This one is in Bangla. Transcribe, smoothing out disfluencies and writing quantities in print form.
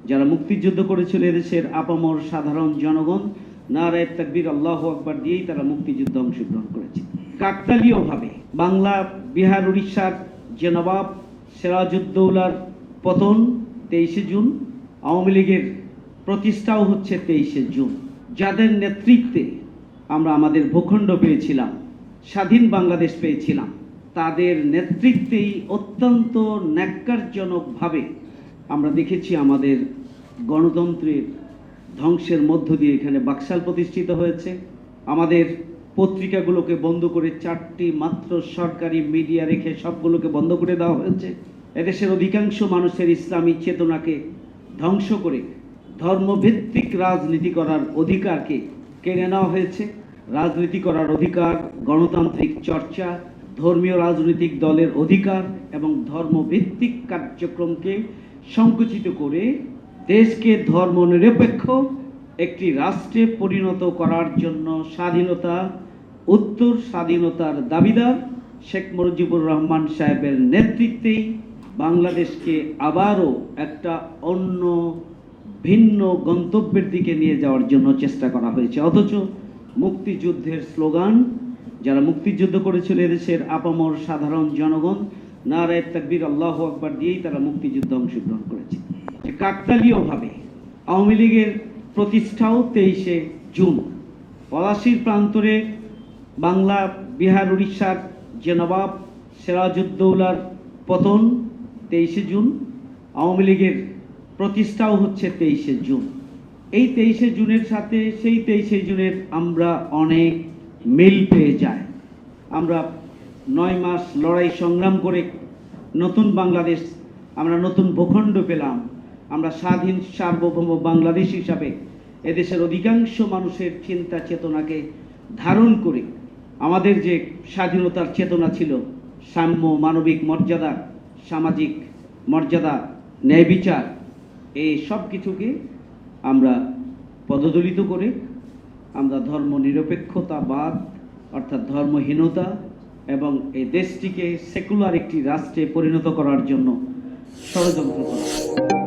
যারা মুক্তিযুদ্ধ করেছিল এদেশের আপামর সাধারণ জনগণ নারায়ে তাকবীর আল্লাহু আকবার দিয়েই তারা মুক্তিযুদ্ধে অংশগ্রহণ করেছে। কাকতালীয়ভাবে বাংলা, বিহার, উড়িষ্যার যে নবাব সিরাজউদ্দৌলার পতন 23শে জুন, আওয়ামী লীগের প্রতিষ্ঠাও হচ্ছে 23শে জুন। যাদের নেতৃত্বে আমরা আমাদের ভূখণ্ড পেয়েছিলাম, স্বাধীন বাংলাদেশ পেয়েছিলাম, তাদের নেতৃত্বেই অত্যন্ত ন্যাক্কারজনকভাবে আমরা দেখেছি আমাদের গণতন্ত্রের ধ্বংসের মধ্য দিয়ে এখানে বাকশাল প্রতিষ্ঠিত হয়েছে। আমাদের পত্রিকাগুলোকে বন্ধ করে 4টি মাত্র সরকারি মিডিয়া রেখে সবগুলোকে বন্ধ করে দেওয়া হয়েছে। এদেশের অধিকাংশ মানুষের ইসলামী চেতনাকে ধ্বংস করে ধর্মভিত্তিক রাজনীতি করার অধিকারকে কেড়ে নেওয়া হয়েছে। রাজনীতি করার অধিকার, গণতান্ত্রিক চর্চা, ধর্মীয় রাজনৈতিক দলের অধিকার এবং ধর্মভিত্তিক কার্যক্রমকে সংকুচিত করে দেশকে ধর্মনিরপেক্ষ একটি রাষ্ট্রে পরিণত করার জন্য স্বাধীনতা, উত্তর স্বাধীনতার দাবিদার শেখ মুজিবুর রহমান সাহেবের নেতৃত্বেই বাংলাদেশকে আবারও একটা অন্য ভিন্ন গন্তব্যের দিকে নিয়ে যাওয়ার জন্য চেষ্টা করা হয়েছে। অথচ মুক্তিযুদ্ধের স্লোগান, যারা মুক্তিযুদ্ধ করেছিল এদেশের আপামর সাধারণ জনগণ নারায়ে তাকবীর আল্লাহু আকবার দিয়েই তারা মুক্তিযুদ্ধে অংশগ্রহণ করেছে। কাকতালীয়ভাবে আওয়ামী লীগের প্রতিষ্ঠাও 23শে জুন। পলাশীর প্রান্তরে বাংলা, বিহার, উড়িষ্যার যে নবাব সিরাজউদ্দৌলার পতন 23শে জুন, আওয়ামী লীগের প্রতিষ্ঠাও হচ্ছে 23শে জুন। এই 23শে জুনের সাথে সেই 23শে জুনের আমরা অনেক মিল পেয়ে যাই। আমরা 9 মাস লড়াই সংগ্রাম করে নতুন বাংলাদেশ, আমরা নতুন ভূখণ্ড পেলাম। আমরা স্বাধীন সার্বভৌম বাংলাদেশ হিসাবে এদেশের অধিকাংশ মানুষের চিন্তা চেতনাকে ধারণ করে আমাদের যে স্বাধীনতার চেতনা ছিল, সাম্য, মানবিক মর্যাদা, সামাজিক মর্যাদা, ন্যায় বিচার, এই সব কিছুকে আমরা পদদলিত করে আমরা ধর্মনিরপেক্ষতাবাদ অর্থাৎ ধর্মহীনতা এবং এই দেশটিকে সেকুলার একটি রাষ্ট্রে পরিণত করার জন্য ষড়যন্ত্র করা।